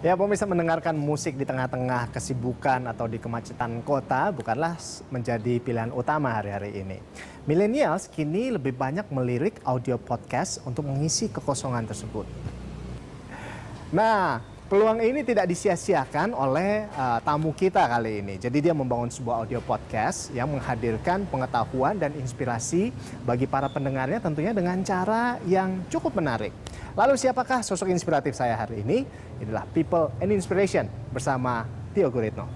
Ya, pemirsa, mendengarkan musik di tengah-tengah kesibukan atau di kemacetan kota bukanlah menjadi pilihan utama hari-hari ini. Millennials kini lebih banyak melirik audio podcast untuk mengisi kekosongan tersebut. Nah, peluang ini tidak disia-siakan oleh tamu kita kali ini. Jadi dia membangun sebuah audio podcast yang menghadirkan pengetahuan dan inspirasi bagi para pendengarnya tentunya dengan cara yang cukup menarik. Lalu siapakah sosok inspiratif saya hari ini? Inilah People and Inspiration bersama Tio Guritno.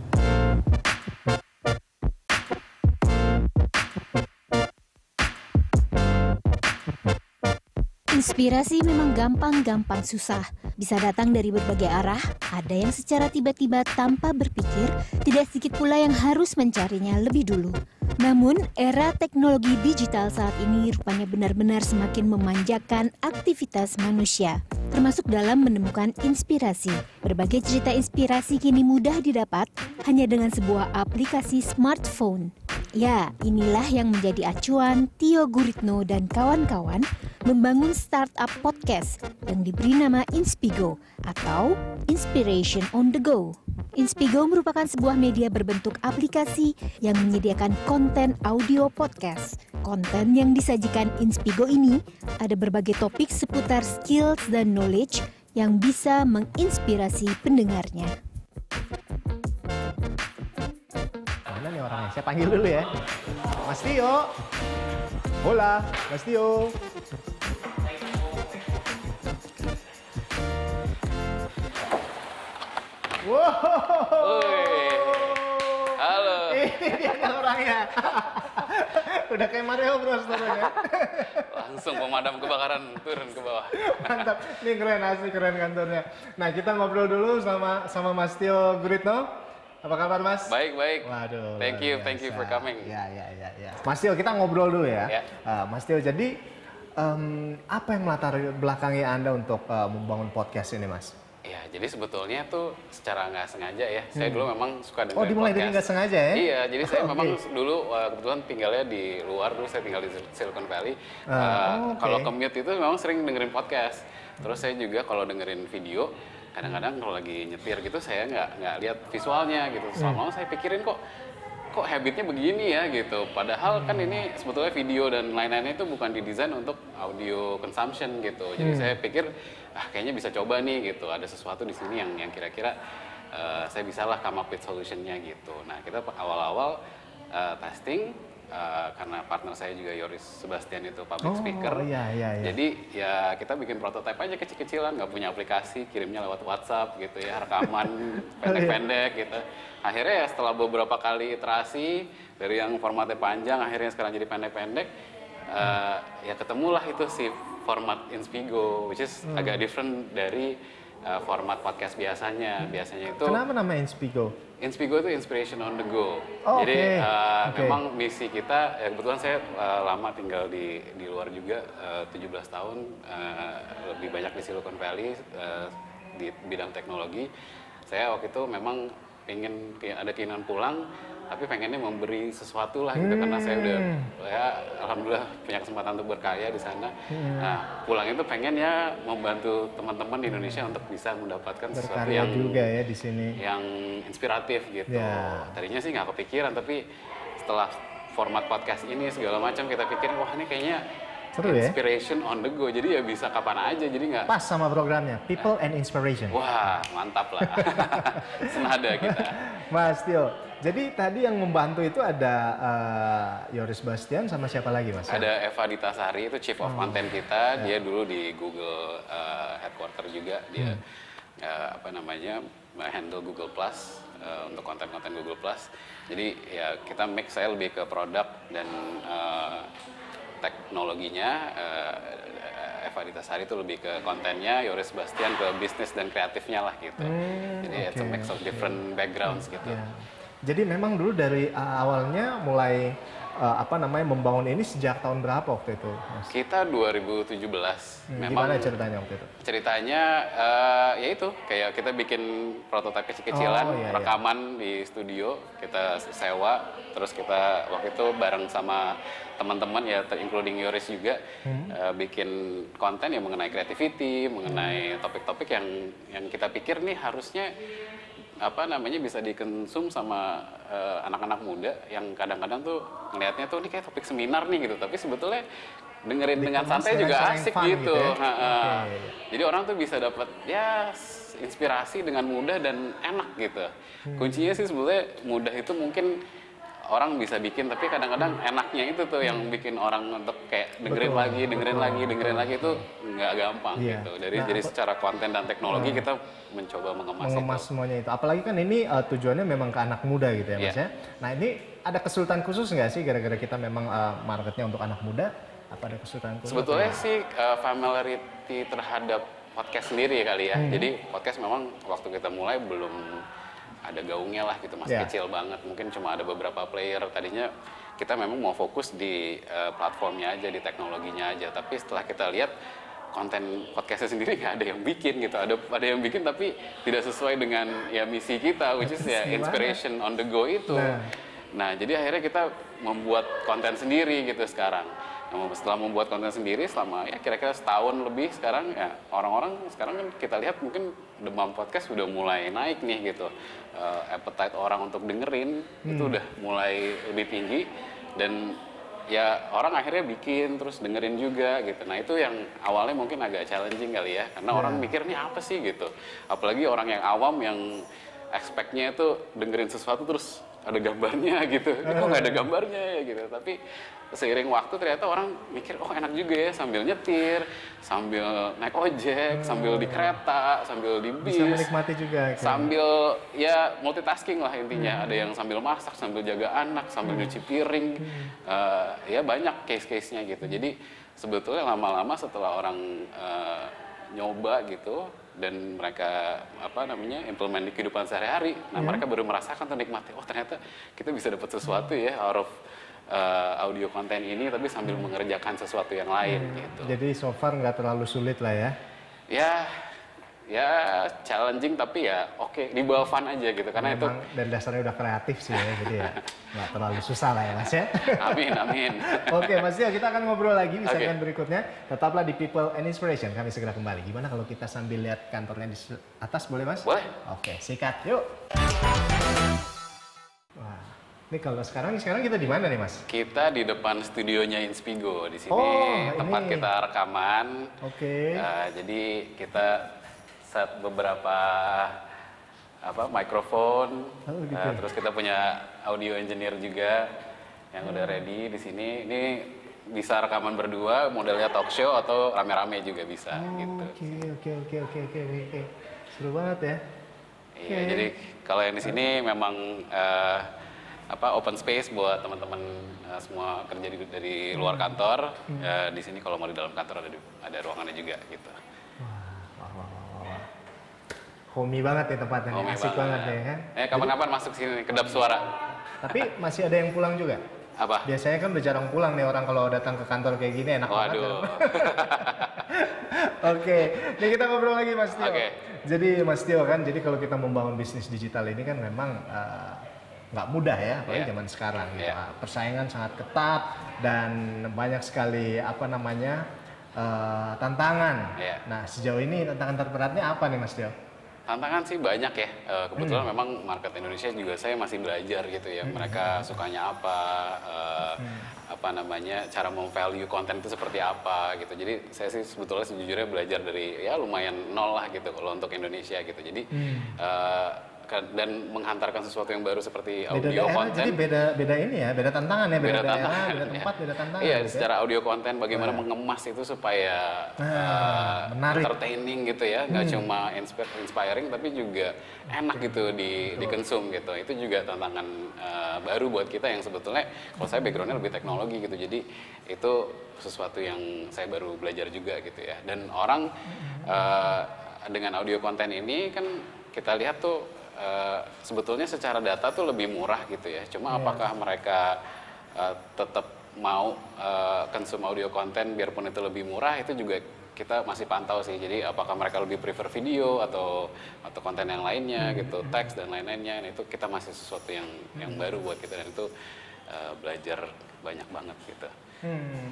Inspirasi memang gampang-gampang susah. Bisa datang dari berbagai arah, ada yang secara tiba-tiba tanpa berpikir, tidak sedikit pula yang harus mencarinya lebih dulu. Namun, era teknologi digital saat ini rupanya benar-benar semakin memanjakan aktivitas manusia, termasuk dalam menemukan inspirasi. Berbagai cerita inspirasi kini mudah didapat hanya dengan sebuah aplikasi smartphone. Ya, inilah yang menjadi acuan Tio Guritno dan kawan-kawan membangun startup podcast yang diberi nama Inspigo atau Inspiration on the Go. Inspigo merupakan sebuah media berbentuk aplikasi yang menyediakan konten audio podcast. Konten yang disajikan Inspigo ini ada berbagai topik seputar skills dan knowledge yang bisa menginspirasi pendengarnya. Mana nih orangnya? Saya panggil dulu ya. Mas Tio. Hola, Mas Tio. Wow. Halo. Ini dia orangnya. Udah kayak Mario Bros turunnya. Langsung pemadam kebakaran turun ke bawah. Mantap. Ini keren, asli keren kantornya. Nah, kita ngobrol dulu sama Mas Tio Guritno. Apa kabar, Mas? Baik. Waduh. Thank you for coming. Ya. Mas Tio, kita ngobrol dulu ya. Ya. Mas Tio, jadi apa yang melatar belakangi Anda untuk membangun podcast ini, Mas? Ya, jadi sebetulnya tuh secara nggak sengaja ya. Saya dulu memang suka dengerin Oh, dimulai podcast. dari nggak sengaja ya? Iya, jadi saya memang dulu kebetulan tinggalnya di luar, dulu saya tinggal di Silicon Valley. Kalau commute itu memang sering dengerin podcast. Terus saya juga kalau dengerin video, kadang-kadang kalau lagi nyetir gitu saya nggak lihat visualnya gitu. Selama saya pikirin kok habitnya begini ya gitu. Padahal kan ini sebetulnya video dan lain-lainnya itu bukan didesain untuk audio consumption gitu. Jadi saya pikir kayaknya bisa coba nih gitu. Ada sesuatu di sini yang kira-kira saya bisalah come up with solution-nya gitu. Nah, kita awal-awal testing karena partner saya juga Yoris Sebastian itu public speaker. Iya. Jadi ya kita bikin prototipe aja kecil-kecilan, nggak punya aplikasi, kirimnya lewat WhatsApp gitu ya, rekaman pendek-pendek gitu. Akhirnya ya setelah beberapa kali iterasi dari yang formatnya panjang, akhirnya sekarang jadi pendek-pendek, ya ketemulah itu si format Inspigo, which is agak different dari format podcast biasanya. Biasanya itu. Kenapa nama Inspigo? Inspigo itu Inspiration on the Go. Oh, jadi memang misi kita, ya kebetulan saya lama tinggal di luar juga, 17 tahun, lebih banyak di Silicon Valley, di bidang teknologi. Saya waktu itu memang ada keinginan pulang, tapi pengennya memberi sesuatu lah gitu, karena saya udah, ya alhamdulillah punya kesempatan untuk berkarya di sana. Nah, pulang itu pengen ya membantu teman-teman di Indonesia untuk bisa mendapatkan sesuatu yang juga ya di sini, yang inspiratif gitu. Yeah. Tadinya sih nggak kepikiran, tapi setelah format podcast ini segala macam kita pikirin, wah ini kayaknya seru Inspiration on the Go, jadi ya bisa kapan aja, jadi nggak pas sama programnya People and Inspiration. Wah, mantap lah. Senada kita. Mas Tio, jadi tadi yang membantu itu ada Yoris Bastian sama siapa lagi, Mas? Ada Eva Ditasari, itu Chief of Content kita. Dia dulu di Google headquarter juga. Dia handle Google Plus untuk konten-konten Google Plus. Jadi ya kita mix, saya lebih ke produk dan teknologinya, Eva Ditasari itu lebih ke kontennya, Yoris Bastian ke bisnis dan kreatifnya lah gitu. Jadi it's a mix of different backgrounds gitu. Jadi memang dulu dari awalnya mulai membangun ini sejak tahun berapa waktu itu, Mas? Kita 2017. Gimana ceritanya waktu itu? Ceritanya ya itu kayak kita bikin prototipe kecil-kecilan, rekaman di studio, kita sewa, terus kita waktu itu bareng sama teman-teman ya, including Yoris juga, bikin konten yang mengenai creativity, mengenai topik-topik yang kita pikir nih harusnya bisa dikonsum sama anak-anak muda yang kadang-kadang tuh ngelihatnya tuh ini kayak topik seminar nih gitu, tapi sebetulnya dengerin dengan santai juga asik gitu. Jadi orang tuh bisa dapat ya inspirasi dengan mudah dan enak gitu. Kuncinya sih sebetulnya mudah itu mungkin orang bisa bikin, tapi kadang-kadang enaknya itu tuh yang bikin orang untuk kayak dengerin lagi itu nggak gampang gitu. Jadi secara konten dan teknologi kita mencoba mengemas semuanya itu. Apalagi kan ini tujuannya memang ke anak muda gitu ya, Mas ya. Nah, ini ada kesulitan khusus nggak sih gara-gara kita memang marketnya untuk anak muda? Apa ada kesulitan khusus? Sebetulnya sih familiarity terhadap podcast sendiri kali ya. Jadi podcast memang waktu kita mulai belum ada gaungnya lah gitu, masih kecil banget. Mungkin cuma ada beberapa player. Tadinya kita memang mau fokus di platformnya aja, di teknologinya aja. Tapi setelah kita lihat konten podcastnya sendiri nggak ada yang bikin gitu. Ada yang bikin tapi tidak sesuai dengan ya misi kita, which is ya inspiration on the go itu. Nah, jadi akhirnya kita membuat konten sendiri gitu sekarang. Nah, setelah membuat konten sendiri selama ya kira-kira setahun lebih sekarang ya orang-orang sekarang kan kita lihat mungkin demam podcast udah mulai naik nih gitu. Appetite orang untuk dengerin itu udah mulai lebih tinggi dan ya orang akhirnya bikin terus dengerin juga gitu. Nah, itu yang awalnya mungkin agak challenging kali ya karena orang mikir nih apa sih gitu. Apalagi orang yang awam yang expect-nya itu dengerin sesuatu terus ada gambarnya gitu. Kok nggak ada gambarnya ya gitu. Tapi seiring waktu ternyata orang mikir oh enak juga ya sambil nyetir, sambil naik ojek, sambil di kereta, sambil di bis. Bisa menikmati juga. Sambil ya multitasking lah intinya. Ada yang sambil masak, sambil jaga anak, sambil nyuci piring. Ya banyak case-case-nya gitu. Jadi sebetulnya lama-lama setelah orang nyoba gitu dan mereka implement di kehidupan sehari-hari, nah mereka baru merasakan tuh nikmatnya. Oh ternyata kita bisa dapat sesuatu ya out of audio konten ini tapi sambil mengerjakan sesuatu yang lain gitu. Jadi so far nggak terlalu sulit lah ya? Ya challenging tapi ya oke, di bawah fun aja gitu karena memang itu dan dasarnya udah kreatif sih ya, jadi ya nggak terlalu susah lah ya Mas ya. Amin. Oke Mas Tio, kita akan ngobrol lagi di segmen berikutnya. Tetaplah di People and Inspiration, kami segera kembali. Gimana kalau kita sambil lihat kantornya di atas, boleh Mas? Boleh. Oke, sikat yuk. Wah, ini kalau sekarang kita di mana nih Mas? Kita di depan studionya Inspigo di sini, tempat kita rekaman. Oke. Jadi kita set beberapa mikrofon, gitu. Terus kita punya audio engineer juga yang udah ready di sini. Ini bisa rekaman berdua, modelnya talk show atau rame-rame juga bisa gitu. Oke. Seru banget ya. Iya, jadi kalau yang di sini memang open space buat teman-teman semua kerja dari luar kantor. Di sini kalau mau di dalam kantor ada ruangannya juga gitu. Homey banget ya tempatnya, asik banget ya kan? Kapan-kapan masuk sini, kedap suara. Tapi masih ada yang pulang juga? Apa? Biasanya kan udah jarang pulang nih orang kalau datang ke kantor kayak gini, enak banget. Waduh. Oke, nih kita ngobrol lagi Mas Tio. Oke. Jadi Mas Tio kan, jadi kalau kita membangun bisnis digital ini kan memang nggak mudah ya, apalagi zaman sekarang gitu. Persaingan sangat ketat dan banyak sekali tantangan. Nah sejauh ini tantangan terberatnya apa nih Mas Tio? Tantangan sih banyak ya, kebetulan memang market Indonesia juga saya masih belajar gitu ya, mereka sukanya apa, cara memvalue konten itu seperti apa gitu. Jadi saya sih sebetulnya sejujurnya belajar dari ya lumayan nol lah gitu kalau untuk Indonesia gitu. Jadi dan menghantarkan sesuatu yang baru seperti audio konten. Jadi beda tantangan ya, beda daerah, beda tempat, beda tantangan. Iya, gitu secara audio konten bagaimana mengemas itu supaya menarik, entertaining gitu ya, nggak cuma inspiring tapi juga enak gitu dikonsum gitu. Itu juga tantangan baru buat kita yang sebetulnya kalau saya backgroundnya lebih teknologi gitu. Jadi itu sesuatu yang saya baru belajar juga gitu ya. Dan orang dengan audio konten ini kan kita lihat tuh sebetulnya secara data tuh lebih murah gitu ya. Cuma apakah mereka tetap mau konsum audio konten biarpun itu lebih murah, itu juga kita masih pantau sih. Jadi apakah mereka lebih prefer video atau konten yang lainnya gitu, teks dan lain-lainnya. Itu kita masih sesuatu yang baru buat kita, dan itu belajar banyak banget gitu.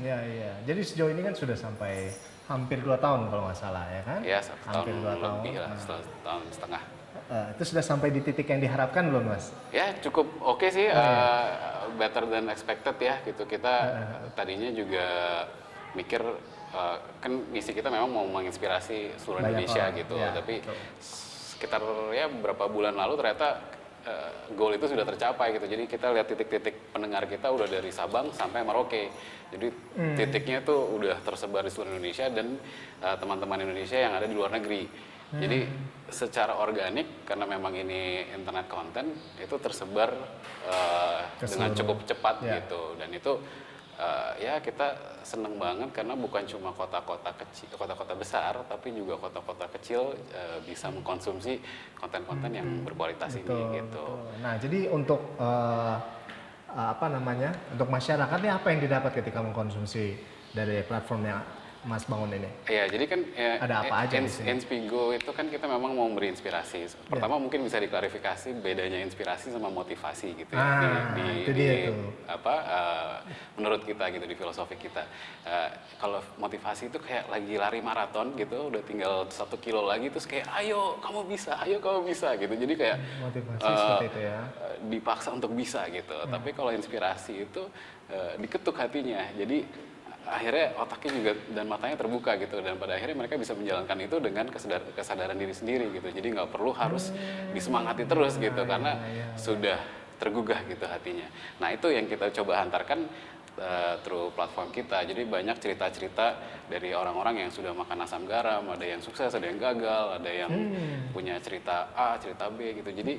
Ya. Jadi sejauh ini kan sudah sampai hampir 2 tahun kalau nggak salah ya kan? Iya, hampir 2 tahun lebih lah, setahun setengah. Itu sudah sampai di titik yang diharapkan belum, Mas? Ya cukup oke sih, better than expected ya gitu. Kita tadinya juga mikir kan misi kita memang mau menginspirasi seluruh Banyak Indonesia orang, gitu, ya, tapi betul. sekitar ya beberapa bulan lalu ternyata goal itu sudah tercapai gitu. Jadi kita lihat titik-titik pendengar kita udah dari Sabang sampai Merauke. Jadi titiknya tuh udah tersebar di seluruh Indonesia dan teman-teman Indonesia yang ada di luar negeri. Jadi secara organik, karena memang ini internet konten, itu tersebar dengan cukup cepat gitu. Dan itu ya kita seneng banget karena bukan cuma kota-kota kecil, kota-kota besar, tapi juga kota-kota kecil bisa mengkonsumsi konten-konten yang berkualitas ini gitu. Betul. Nah, jadi untuk untuk masyarakatnya apa yang didapat ketika mengkonsumsi dari platform yang Mas bangun ini? Iya, jadi kan ada apa aja di sini? Inspigo itu kan kita memang mau memberi inspirasi. Pertama mungkin bisa diklarifikasi bedanya inspirasi sama motivasi gitu ya. Menurut kita gitu, di filosofi kita. Kalau motivasi itu kayak lagi lari maraton gitu, udah tinggal 1 kilo lagi, terus kayak ayo kamu bisa gitu. Jadi kayak motivasi seperti itu ya. Dipaksa untuk bisa gitu. Tapi kalau inspirasi itu diketuk hatinya. Jadi akhirnya otaknya juga dan matanya terbuka gitu, dan pada akhirnya mereka bisa menjalankan itu dengan kesadaran diri sendiri gitu. Jadi nggak perlu harus disemangati terus gitu karena sudah tergugah gitu hatinya. Nah itu yang kita coba hantarkan through platform kita. Jadi banyak cerita-cerita dari orang-orang yang sudah makan asam garam, ada yang sukses, ada yang gagal, ada yang punya cerita A, cerita B gitu. Jadi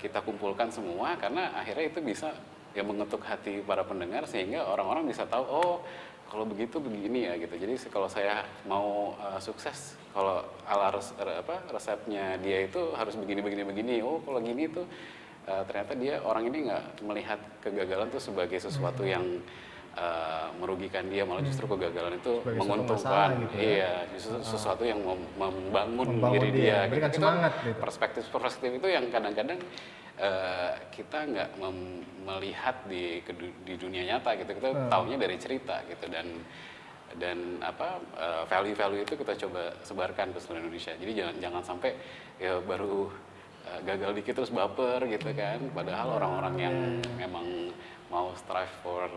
kita kumpulkan semua karena akhirnya itu bisa ya mengetuk hati para pendengar, sehingga orang-orang bisa tahu, oh kalau begitu begini ya gitu. Jadi kalau saya mau sukses, kalau resepnya dia itu harus begini. Oh kalau gini tuh ternyata dia orang ini nggak melihat kegagalan tuh sebagai sesuatu yang merugikan dia, malah justru kegagalan itu sebagai menguntungkan. gitu ya? Iya, justru sesuatu yang membangun diri dia. Berikan semangat gitu. Perspektif itu yang kadang-kadang kita nggak melihat di dunia nyata gitu. Kita taunya dari cerita gitu, dan value itu kita coba sebarkan ke seluruh Indonesia. Jadi jangan sampai ya baru gagal dikit terus baper gitu kan. Padahal orang-orang yang memang mau strive for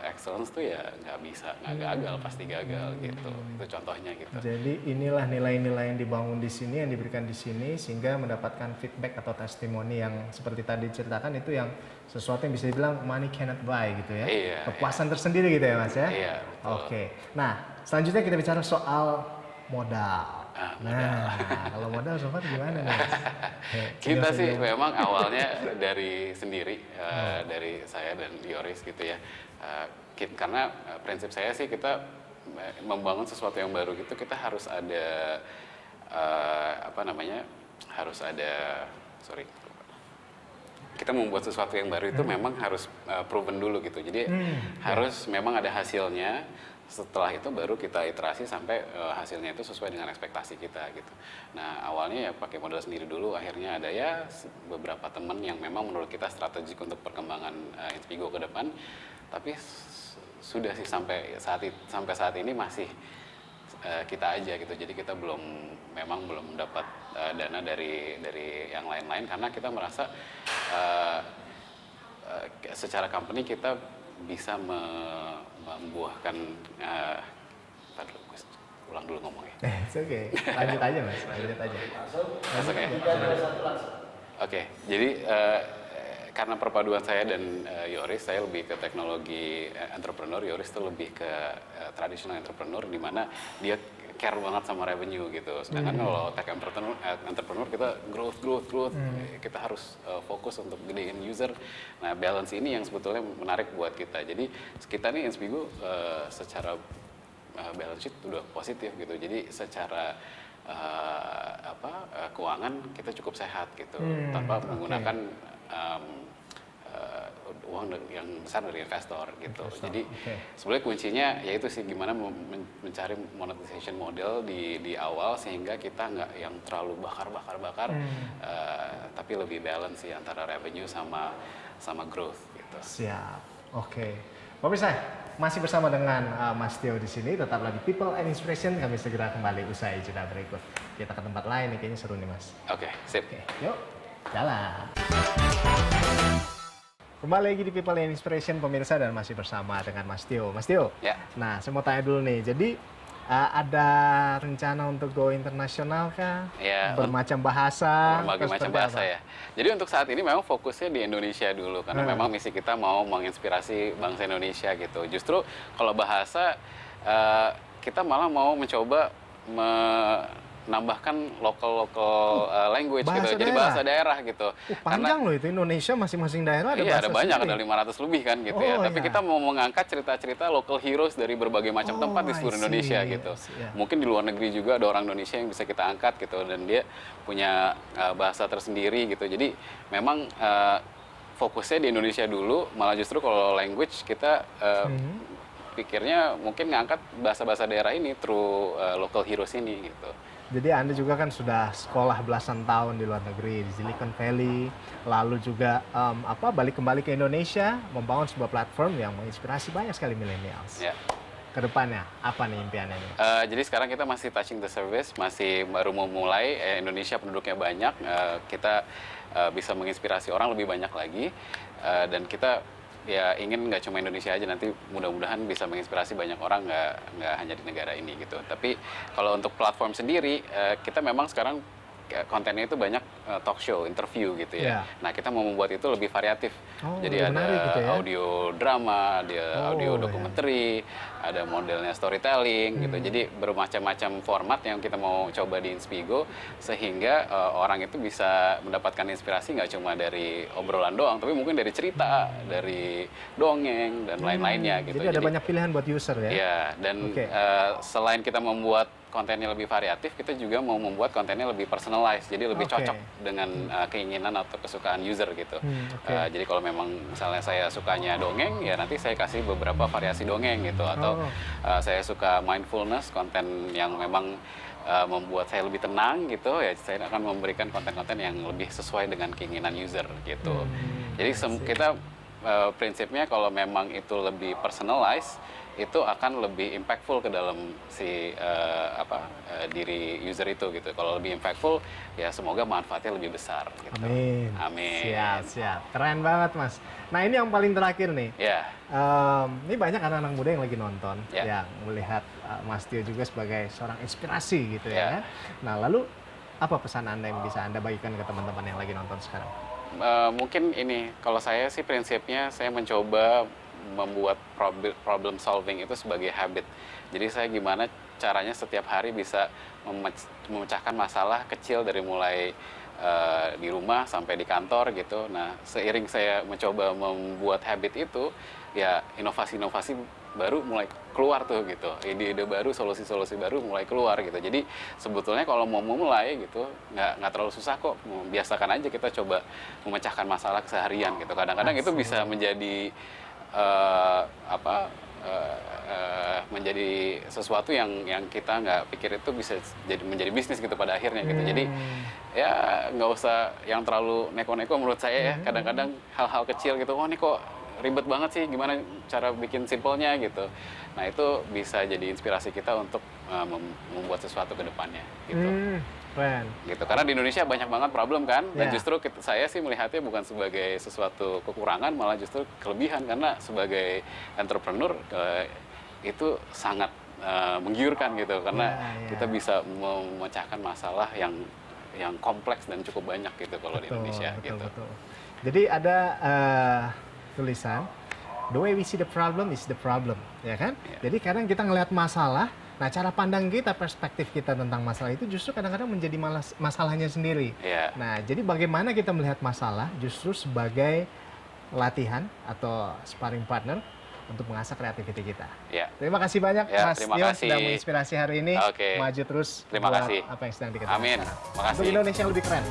excellence tuh ya nggak bisa, nggak gagal, pasti gagal gitu. Itu contohnya gitu. Jadi inilah nilai-nilai yang dibangun di sini, yang diberikan di sini, sehingga mendapatkan feedback atau testimoni yang seperti tadi diceritakan, itu yang sesuatu yang bisa dibilang money cannot buy gitu ya. Iya, kepuasan tersendiri gitu ya Mas ya. Iya. Oke. Nah selanjutnya kita bicara soal modal. Nah, kalau modal sobat gimana nih? Kita sih memang awalnya dari sendiri, dari saya dan Yoris gitu ya. Karena prinsip saya sih kita membangun sesuatu yang baru gitu, kita harus ada kita membuat sesuatu yang baru itu memang harus proven dulu gitu. Jadi harus memang ada hasilnya. Setelah itu baru kita iterasi sampai hasilnya itu sesuai dengan ekspektasi kita gitu. Nah awalnya ya pakai modal sendiri dulu, akhirnya ada ya beberapa teman yang memang menurut kita strategik untuk perkembangan Inspigo ke depan. Tapi sudah sih sampai saat ini masih kita aja gitu. Jadi kita belum mendapat dana dari yang lain-lain, karena kita merasa secara company kita bisa membuahkan ulang dulu ngomongnya. Oke. Lanjut aja Mas, lanjut aja. Oke, jadi karena perpaduan saya dan Yoris, saya lebih ke teknologi entrepreneur, Yoris itu lebih ke traditional entrepreneur, di mana dia care banget sama revenue gitu. Sedangkan kalau tech entrepreneur kita growth, kita harus fokus untuk gedein user. Nah balance ini yang sebetulnya menarik buat kita. Jadi kita nih Inspigo secara balance sheet udah positif gitu. Jadi secara keuangan kita cukup sehat gitu, tanpa menggunakan uang yang besar dari investor gitu. Jadi sebenarnya kuncinya yaitu sih gimana mencari monetization model di awal sehingga kita nggak yang terlalu bakar, tapi lebih balance sih antara revenue sama growth gitu. Siap, oke. Pemirsa, masih bersama dengan Mas Tio di sini, tetaplah di People and Inspiration. Kami segera kembali usai jeda berikut. Kita ke tempat lain nih, kayaknya seru nih Mas. Oke, sip. Oke, yuk, jalan. Kembali lagi di People and Inspiration pemirsa dan masih bersama dengan Mas Tio. Mas Tio, ya. Nah saya mau tanya dulu nih, jadi ada rencana untuk go internasional kah? Ya, bermacam bahasa? Berbagai macam bahasa ya. Jadi untuk saat ini memang fokusnya di Indonesia dulu karena memang misi kita mau menginspirasi bangsa Indonesia gitu. Justru kalau bahasa kita malah mau mencoba menambahkan local language bahasa gitu. Jadi bahasa daerah gitu. Panjang loh itu Indonesia masing-masing daerah ada iya, bahasa ada banyak, sendiri. ada 500 lebih kan gitu ya. Tapi kita mau mengangkat cerita-cerita local heroes dari berbagai macam tempat di seluruh Indonesia gitu. Mungkin di luar negeri juga ada orang Indonesia yang bisa kita angkat gitu dan dia punya bahasa tersendiri gitu. Jadi memang fokusnya di Indonesia dulu, malah justru kalau language kita pikirnya mungkin ngangkat bahasa-bahasa daerah ini through local heroes ini gitu. Jadi Anda juga kan sudah sekolah belasan tahun di luar negeri, di Silicon Valley, lalu juga balik kembali ke Indonesia, membangun sebuah platform yang menginspirasi banyak sekali millennials. Yeah. Kedepannya, apa nih impiannya nih? Jadi sekarang kita masih touching the service, masih baru mau mulai, Indonesia penduduknya banyak, kita bisa menginspirasi orang lebih banyak lagi, dan kita ya ingin nggak cuma Indonesia aja, nanti mudah-mudahan bisa menginspirasi banyak orang, nggak hanya di negara ini gitu. Tapi kalau untuk platform sendiri, kita memang sekarang kontennya itu banyak talk show, interview gitu ya. Nah kita mau membuat itu lebih variatif. Jadi ada gitu ya? audio drama, ada audio dokumenter, ada modelnya storytelling gitu. Jadi bermacam-macam format yang kita mau coba di Inspigo sehingga orang itu bisa mendapatkan inspirasi nggak cuma dari obrolan doang, tapi mungkin dari cerita, dari dongeng dan lain-lainnya gitu. Jadi ada banyak pilihan buat user ya? Iya, dan selain kita membuat kontennya lebih variatif, kita juga mau membuat kontennya lebih personalized, jadi lebih cocok dengan keinginan atau kesukaan user gitu. Jadi kalau memang misalnya saya sukanya dongeng, ya nanti saya kasih beberapa variasi dongeng gitu, atau saya suka mindfulness, konten yang memang membuat saya lebih tenang gitu, ya saya akan memberikan konten-konten yang lebih sesuai dengan keinginan user gitu. Jadi kita prinsipnya kalau memang itu lebih personalized, itu akan lebih impactful ke dalam si diri user itu gitu. Kalau lebih impactful, ya semoga manfaatnya lebih besar. Gitu. Amin. Amin. Siap. Keren banget Mas. Nah ini yang paling terakhir nih. Ya. Ini banyak anak-anak muda yang lagi nonton, yang melihat Mas Tio juga sebagai seorang inspirasi gitu ya. Nah lalu apa pesan Anda yang bisa Anda bagikan ke teman-teman yang lagi nonton sekarang? Mungkin ini, kalau saya sih prinsipnya saya mencoba membuat problem solving itu sebagai habit. Jadi saya gimana caranya setiap hari bisa memecahkan masalah kecil dari mulai di rumah sampai di kantor gitu. Nah, seiring saya mencoba membuat habit itu, ya inovasi-inovasi baru mulai keluar tuh gitu. Ide-ide baru, solusi-solusi baru mulai keluar gitu. Jadi sebetulnya kalau mau mulai gitu, nggak terlalu susah kok. Biasakan aja kita coba memecahkan masalah keseharian gitu. Kadang-kadang itu bisa menjadi menjadi sesuatu yang kita nggak pikir itu bisa menjadi bisnis gitu pada akhirnya gitu. Jadi ya nggak usah yang terlalu neko-neko menurut saya ya. Kadang-kadang hal-hal kecil gitu, oh ini kok ribet banget sih, gimana cara bikin simpelnya gitu. Nah itu bisa jadi inspirasi kita untuk membuat sesuatu ke depannya gitu. Keren. Gitu. Karena di Indonesia banyak banget problem kan, dan justru saya sih melihatnya bukan sebagai sesuatu kekurangan, malah justru kelebihan, karena sebagai entrepreneur itu sangat menggiurkan gitu, karena kita bisa memecahkan masalah yang kompleks dan cukup banyak gitu kalau di Indonesia gitu. Betul. Jadi ada tulisan, the way we see the problem is the problem, ya kan? Jadi kadang kita ngelihat masalah, nah cara pandang kita, perspektif kita tentang masalah itu justru kadang-kadang menjadi masalahnya sendiri. Nah, jadi bagaimana kita melihat masalah justru sebagai latihan atau sparring partner untuk mengasah kreativiti kita. Terima kasih banyak Mas Tio sudah menginspirasi hari ini. Maju terus. Terima kasih. Apa yang sedang dikerjakan. Amin. Untuk Indonesia yang lebih keren.